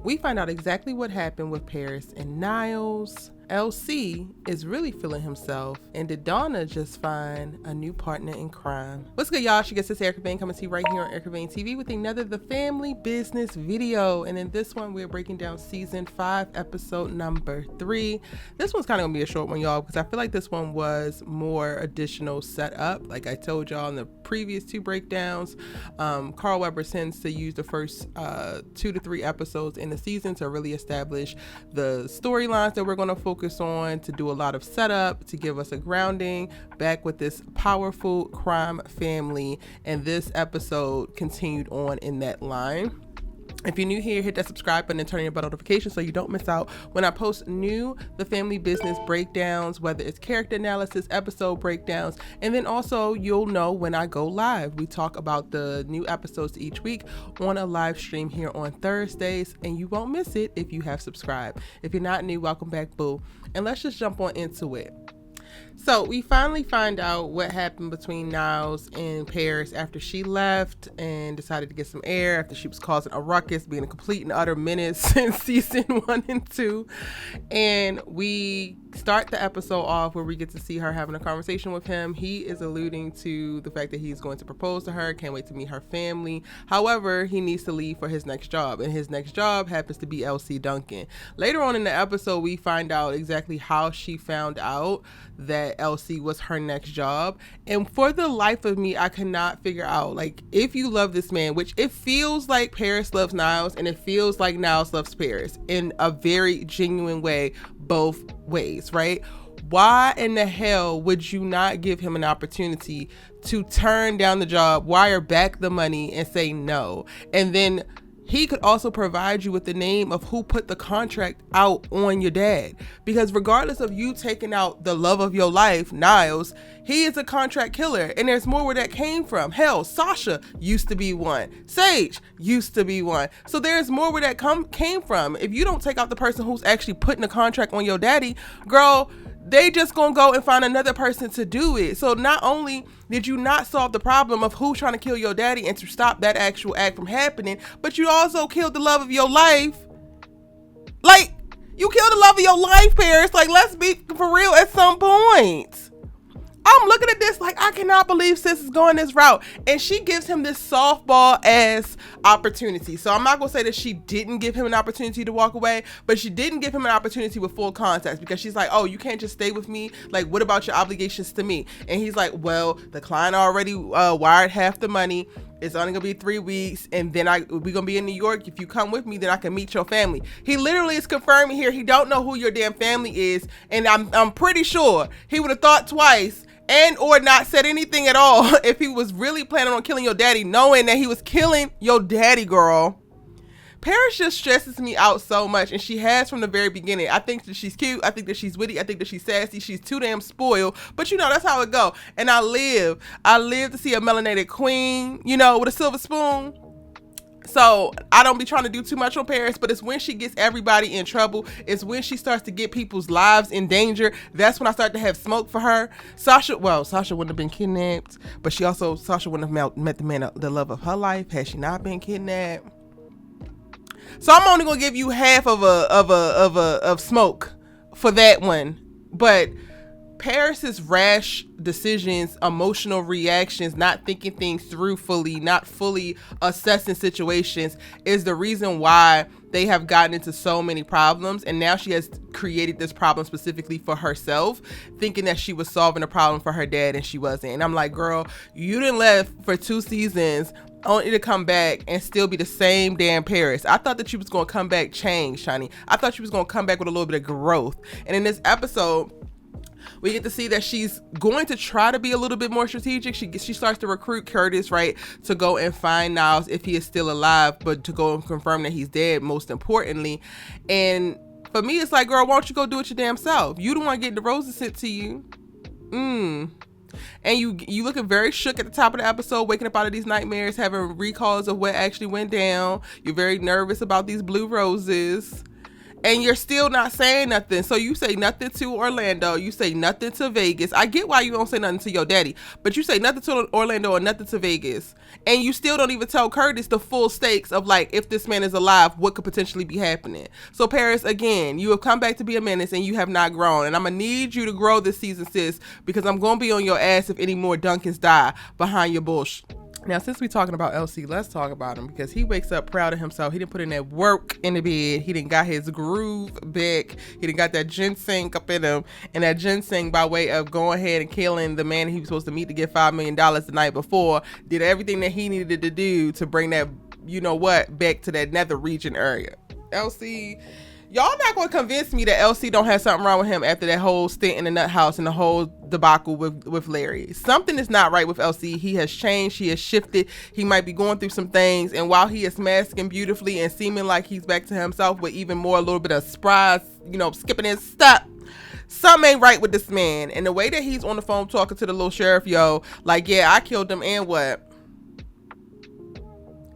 We find out exactly what happened with Paris and Niles. LC is really feeling himself, and did Donna just find a new partner in crime? What's good, y'all? She gets this Erica Vane coming to you right here on Erica Vane TV with another The Family Business video. And in this one, we're breaking down season 5, episode number 3. This one's kind of gonna be a short one, y'all, because I feel like this one was more additional setup. Like I told y'all in the previous 2 breakdowns, Carl Weber tends to use the first 2 to 3 episodes in the season to really establish the storylines that we're gonna focus on, to do a lot of setup, to give us a grounding back with this powerful crime family. And this episode continued on in that line. If you're new here, hit that subscribe button and turn on your bell notifications so you don't miss out when I post new The Family Business breakdowns, whether it's character analysis, episode breakdowns, and then also you'll know when I go live. We talk about the new episodes each week on a live stream here on Thursdays, and you won't miss it if you have subscribed. If you're not new, welcome back, boo. And let's just jump on into it. So we finally find out what happened between Niles and Paris after she left and decided to get some air after she was causing a ruckus, being a complete and utter menace in season 1 and 2. And we start the episode off where we get to see her having a conversation with him. He is alluding to the fact that he's going to propose to her, can't wait to meet her family. However, he needs to leave for his next job, and his next job happens to be LC Duncan. Later on in the episode, we find out exactly how she found out that LC was her next job. And for the life of me, I cannot figure out, like, if you love this man, which it feels like Paris loves Niles and it feels like Niles loves Paris in a very genuine way, both ways, right? Why in the hell would you not give him an opportunity to turn down the job, wire back the money, and say no? And then he could also provide you with the name of who put the contract out on your dad. Because regardless of you taking out the love of your life, Niles, he is a contract killer. And there's more where that came from. Hell, Sasha used to be one. Sage used to be one. So there's more where that came from. If you don't take out the person who's actually putting a contract on your daddy, girl, they just gonna go and find another person to do it. So not only did you not solve the problem of who's trying to kill your daddy and to stop that actual act from happening, but you also killed the love of your life. Like, you killed the love of your life, Paris. Like, let's be for real at some point. I'm looking at this like, I cannot believe sis is going this route. And she gives him this softball ass opportunity. So I'm not going to say that she didn't give him an opportunity to walk away, but she didn't give him an opportunity with full context, because she's like, oh, you can't just stay with me. Like, what about your obligations to me? And he's like, well, the client already wired half the money. It's only gonna be 3 weeks, and then we're gonna be in New York. If you come with me, then I can meet your family. He literally is confirming here he don't know who your damn family is, and I'm pretty sure he would have thought twice and or not said anything at all if he was really planning on killing your daddy, knowing that he was killing your daddy, girl. Paris just stresses me out so much, and she has from the very beginning. I think that she's cute. I think that she's witty. I think that she's sassy. She's too damn spoiled, but you know, that's how it go. And I live to see a melanated queen, you know, with a silver spoon. So I don't be trying to do too much on Paris, but it's when she gets everybody in trouble. It's when she starts to get people's lives in danger. That's when I start to have smoke for her. Sasha wouldn't have been kidnapped, but Sasha wouldn't have met the man, the love of her life, had she not been kidnapped. So I'm only gonna give you half of smoke for that one. But Paris's rash decisions, emotional reactions, not thinking things through fully, not fully assessing situations is the reason why they have gotten into so many problems. And now she has created this problem specifically for herself, thinking that she was solving a problem for her dad, and she wasn't. And I'm like, girl, you done left for 2 seasons only to come back and still be the same damn Paris. I thought that she was going to come back changed, honey. I thought she was going to come back with a little bit of growth. And in this episode, we get to see that she's going to try to be a little bit more strategic. She starts to recruit Curtis, right, to go and find Niles if he is still alive, but to go and confirm that he's dead, most importantly. And for me, it's like, girl, why don't you go do it your damn self? You don't want to get the roses sent to you. And you looking very shook at the top of the episode, waking up out of these nightmares, having recalls of what actually went down. You're very nervous about these blue roses. and you're still not saying nothing. So you say nothing to Orlando, you say nothing to Vegas. I get why you don't say nothing to your daddy, but you say nothing to Orlando or nothing to Vegas, and you still don't even tell Curtis the full stakes of like, if this man is alive, what could potentially be happening. So Paris, again, you have come back to be a menace and you have not grown, and I'm gonna need you to grow this season, sis, because I'm gonna be on your ass if any more Duncans die behind your bullshit. Now, since we're talking about LC, let's talk about him, because he wakes up proud of himself. He didn't put in that work in the bed. He didn't got his groove back. He didn't got that ginseng up in him. And that ginseng, by way of going ahead and killing the man he was supposed to meet to get $5 million the night before, did everything that he needed to do to bring that, you know what, back to that nether region area. LC... Y'all not going to convince me that LC don't have something wrong with him after that whole stint in the nut house and the whole debacle with Larry. Something is not right with LC. He has changed. He has shifted. He might be going through some things. And while he is masking beautifully and seeming like he's back to himself with even more, a little bit of surprise, you know, skipping his step, something ain't right with this man. And the way that he's on the phone talking to the little sheriff, yo, like, yeah, I killed him and what?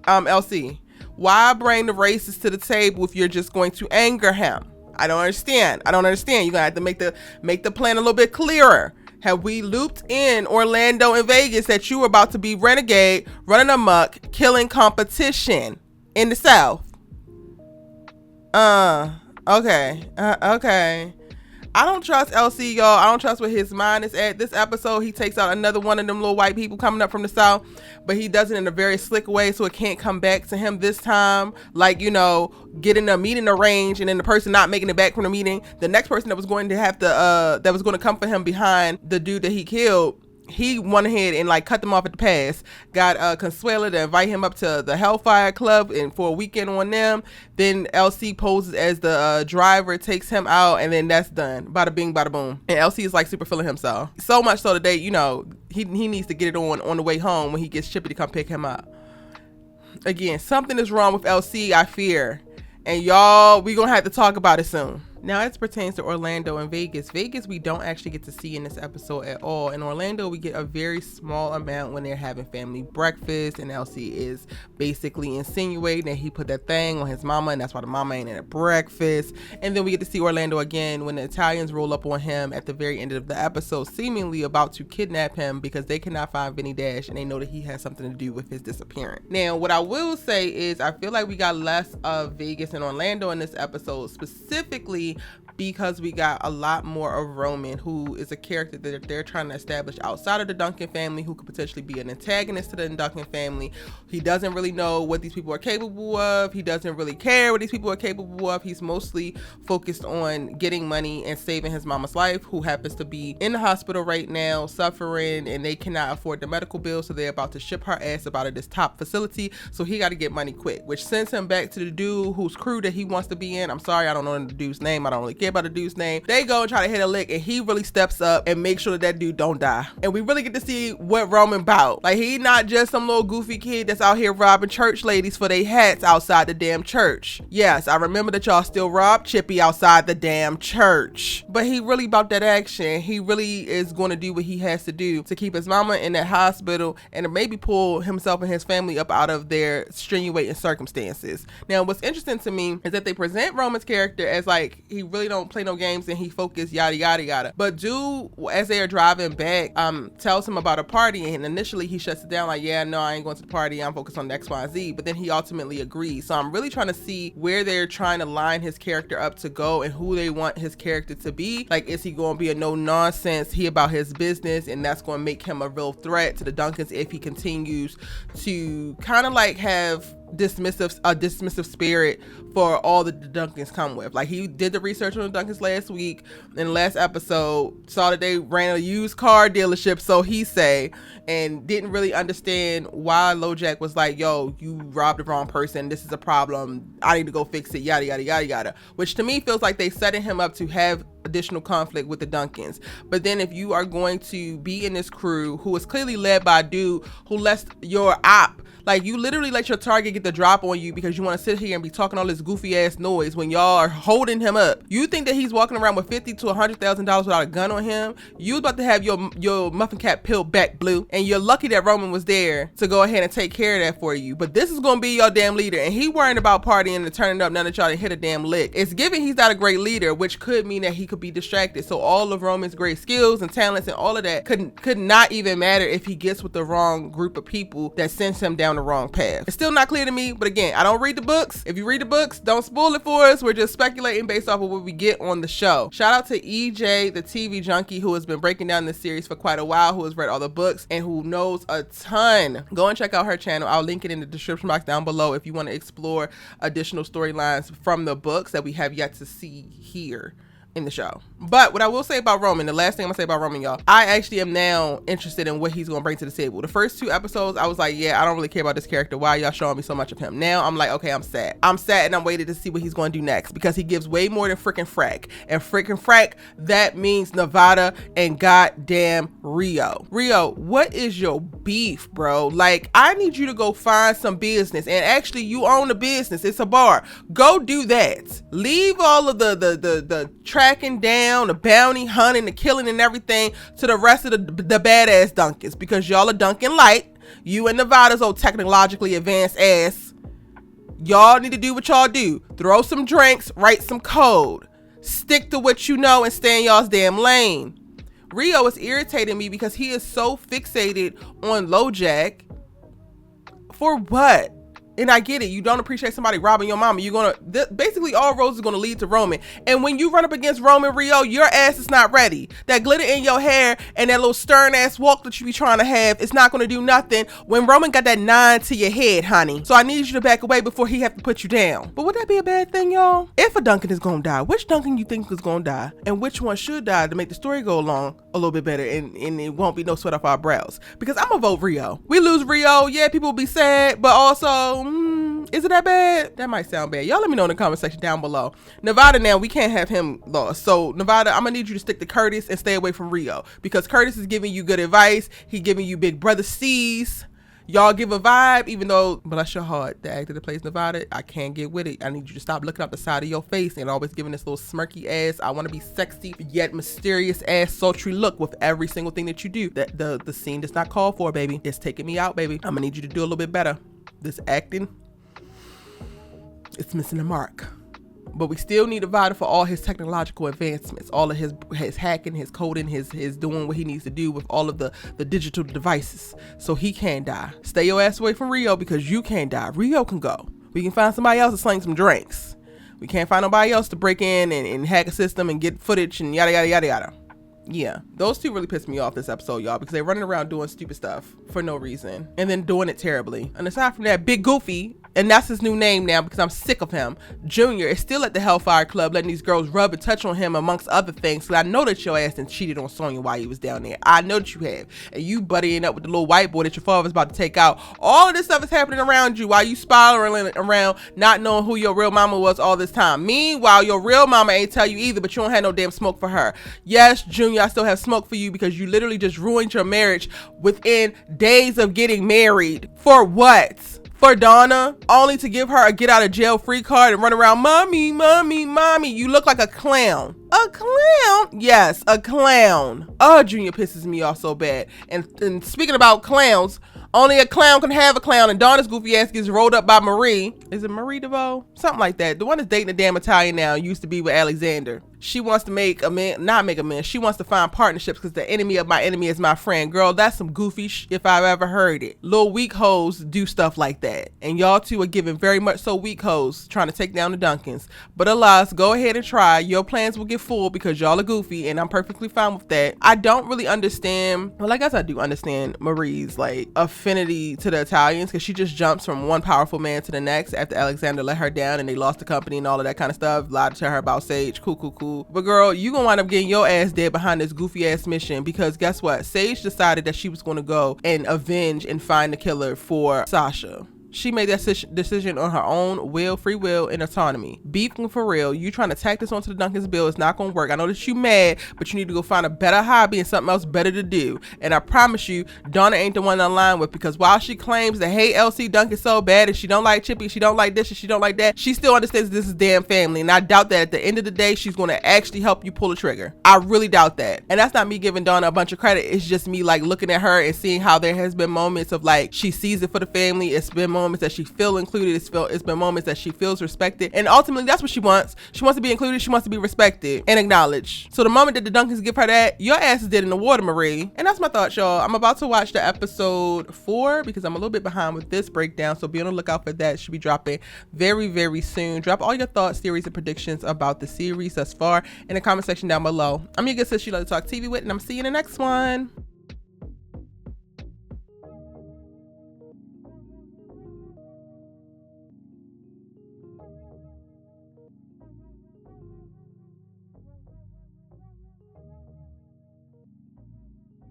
LC. Why bring the racists to the table if you're just going to anger him? I don't understand. You're gonna have to make the plan a little bit clearer. Have we looped in Orlando and Vegas that you were about to be renegade, running amok, killing competition in the South? Okay. I don't trust LC, y'all. I don't trust where his mind is at. This episode, he takes out another one of them little white people coming up from the South, but he does it in a very slick way so it can't come back to him this time. Like, you know, getting a meeting arranged and then the person not making it back from the meeting. The next person that was going to have to, that was going to come for him behind the dude that he killed, he went ahead and like cut them off at the pass. Got Consuela to invite him up to the Hellfire Club and for a weekend on them. Then LC poses as the driver, takes him out, and then that's done. Bada bing, bada boom. And LC is like super feeling himself. So much so today, you know, he needs to get it on the way home when he gets Chippy to come pick him up. Again, something is wrong with LC, I fear. And y'all, we gonna have to talk about it soon. Now, as pertains to Orlando and Vegas, we don't actually get to see in this episode at all. In Orlando, we get a very small amount when they're having family breakfast, and LC is basically insinuating that he put that thing on his mama, and that's why the mama ain't at breakfast. And then we get to see Orlando again when the Italians roll up on him at the very end of the episode, seemingly about to kidnap him because they cannot find Vinny Dash, and they know that he has something to do with his disappearance. Now, what I will say is I feel like we got less of Vegas and Orlando in this episode, specifically because we got a lot more of Roman, who is a character that they're trying to establish outside of the Duncan family, who could potentially be an antagonist to the Duncan family. He doesn't really know what these people are capable of. He doesn't really care what these people are capable of. He's mostly focused on getting money and saving his mama's life, who happens to be in the hospital right now suffering, and they cannot afford the medical bill, so they're about to ship her ass about to this top facility. So he got to get money quick, which sends him back to the dude whose crew that he wants to be in. I'm sorry, I don't know the dude's name. I don't really care about the dude's name. They go and try to hit a lick, and he really steps up and makes sure that dude don't die. And we really get to see what Roman bout. Like, he not just some little goofy kid that's out here robbing church ladies for their hats outside the damn church. Yes, I remember that y'all still rob Chippy outside the damn church, but he really about that action. He really is going to do what he has to do to keep his mama in that hospital and to maybe pull himself and his family up out of their extenuating circumstances. Now, what's interesting to me is that they present Roman's character as like he really don't play no games and he focused yada yada yada, but dude, as they are driving back, tells him about a party, and initially he shuts it down like, yeah, no, I ain't going to the party, I'm focused on XYZ, but then he ultimately agrees. So I'm really trying to see where they're trying to line his character up to go and who they want his character to be. Like, is he going to be a no nonsense, he about his business, and that's going to make him a real threat to the Duncans if he continues to kind of like have dismissive spirit for all that the Duncans come with. Like, he did the research on the Duncans last week, in the last episode, saw that they ran a used car dealership, so he say, and didn't really understand why LoJack was like, yo, you robbed the wrong person, this is a problem, I need to go fix it, yada yada yada yada, which to me feels like they setting him up to have additional conflict with the Duncans. But then if you are going to be in this crew who is clearly led by a dude who lets your op Like, you literally let your target get the drop on you because you want to sit here and be talking all this goofy ass noise when y'all are holding him up. You think that he's walking around with $50,000 to $100,000 without a gun on him? You was about to have your muffin cap peeled back blue, and you're lucky that Roman was there to go ahead and take care of that for you. But this is gonna be your damn leader, and he worrying about partying and turning up. None of y'all didn't hit a damn lick. It's given he's not a great leader, which could mean that he could be distracted. So all of Roman's great skills and talents and all of that could not even matter if he gets with the wrong group of people that sends him down the wrong path. It's still not clear to me, but again, I don't read the books. If you read the books, don't spoil it for us. We're just speculating based off of what we get on the show. Shout out to EJ, the TV junkie, who has been breaking down this series for quite a while, who has read all the books and who knows a ton. Go and check out her channel. I'll link it in the description box down below if you want to explore additional storylines from the books that we have yet to see here in the show. But what I will say about Roman, the last thing I'm gonna say about Roman, y'all, I actually am now interested in what he's gonna bring to the table. The first 2 episodes, I was like, yeah, I don't really care about this character. Why are y'all showing me so much of him? Now I'm like, okay, I'm sad and I'm waiting to see what he's gonna do next, because he gives way more than freaking frack. And freaking frack, that means Nevada and goddamn Rio. Rio, what is your beef, bro? Like, I need you to go find some business, and actually you own a business. It's a bar. Go do that. Leave all of the tracking down, the bounty hunting, the killing and everything to the rest of the badass Duncans, because y'all are Duncan light. You and Nevada's old technologically advanced ass. Y'all need to do what y'all do. Throw some drinks, write some code, stick to what you know, and stay in y'all's damn lane. Rio is irritating me because he is so fixated on LoJack. For what? And I get it. You don't appreciate somebody robbing your mama. You're gonna, basically all roads is gonna lead to Roman. And when you run up against Roman, Rio, your ass is not ready. That glitter in your hair and that little stern ass walk that you be trying to have is not gonna do nothing when Roman got that 9 to your head, honey. So I need you to back away before he have to put you down. But would that be a bad thing, y'all? If a Duncan is gonna die, which Duncan you think is gonna die? And which one should die to make the story go along a little bit better, and it won't be no sweat off our brows? Because I'm gonna vote Rio. We lose Rio, yeah, people will be sad, but also, is it that bad? That might sound bad. Y'all let me know in the comment section down below. Nevada, now, we can't have him lost. So Nevada, I'm gonna need you to stick to Curtis and stay away from Rio, because Curtis is giving you good advice. He giving you big brother C's. Y'all give a vibe, even though, bless your heart, the actor that plays Nevada, I can't get with it. I need you to stop looking up the side of your face and always giving this little smirky ass, I want to be sexy yet mysterious ass sultry look with every single thing that you do. That the scene does not call for, baby. It's taking me out, baby. I'm gonna need you to do a little bit better. This acting, it's missing the mark. But we still need Nevada for all his technological advancements, all of his hacking, his coding, his doing what he needs to do with all of the digital devices, so he can't die. Stay your ass away from Rio, because you can't die. Rio can go. We can find somebody else to sling some drinks. We can't find nobody else to break in and hack a system and get footage and yada yada yada yada. Yeah, those 2 really pissed me off this episode, y'all, because they're running around doing stupid stuff for no reason and then doing it terribly. And aside from that, Big Goofy, and that's his new name now because I'm sick of him, Junior, is still at the Hellfire Club letting these girls rub and touch on him amongst other things. So I know that your ass and cheated on Sonya while he was down there. I know that you have. And you buddying up with the little white boy that your father's about to take out. All of this stuff is happening around you while you spiraling around not knowing who your real mama was all this time. Meanwhile, your real mama ain't tell you either, but you don't have no damn smoke for her. Yes, Junior, I still have smoke for you, because you literally just ruined your marriage within days of getting married. For what? For Donna, only to give her a get out of jail free card and run around, mommy, mommy, mommy. You look like a clown. A clown? Yes, a clown. Oh, Junior pisses me off so bad. And speaking about clowns, only a clown can have a clown, and Donna's goofy ass gets rolled up by Marie. Is it Marie DeVoe? Something like that. The one that's dating the damn Italian now, used to be with Alexander. She wants to make a man, not make a man. She wants to find partnerships because the enemy of my enemy is my friend. Girl, that's some goofy if I've ever heard it. Little weak hoes do stuff like that. And y'all 2 are giving very much so weak hoes trying to take down the Duncans. But alas, go ahead and try. Your plans will get full because y'all are goofy, and I'm perfectly fine with that. I don't really understand. Well, I guess I do understand Marie's like affinity to the Italians, because she just jumps from one powerful man to the next after Alexander let her down and they lost the company and all of that kind of stuff. Lied to her about Sage. Cool. But girl, you gonna wind up getting your ass dead behind this goofy ass mission, because guess what? Sage decided that she was gonna go and avenge and find the killer for Sasha. She made that decision on her own will, free will, and autonomy. Beefing for real. You trying to tack this onto the Duncan's bill is not going to work. I know that you mad, but you need to go find a better hobby and something else better to do. And I promise you, Donna ain't the one to align with, because while she claims that, hey, LC Duncan so bad and she don't like Chippy, she don't like this and she don't like that, she still understands this is damn family. And I doubt that at the end of the day, she's going to actually help you pull the trigger. I really doubt that. And that's not me giving Donna a bunch of credit. It's just me like looking at her and seeing how there has been moments of like, she sees it for the family. It's been moments that she feels included. It's been moments that she feels respected. And ultimately, that's what she wants. She wants to be included. She wants to be respected and acknowledged. So the moment that the Duncans give her that, your ass is dead in the water, Marie. And that's my thoughts, y'all. I'm about to watch the episode 4 because I'm a little bit behind with this breakdown. So be on the lookout for that. It should be dropping very, very soon. Drop all your thoughts, theories, and predictions about the series thus far in the comment section down below. I'm your good sis, you like to talk TV with, and I'm see you in the next one.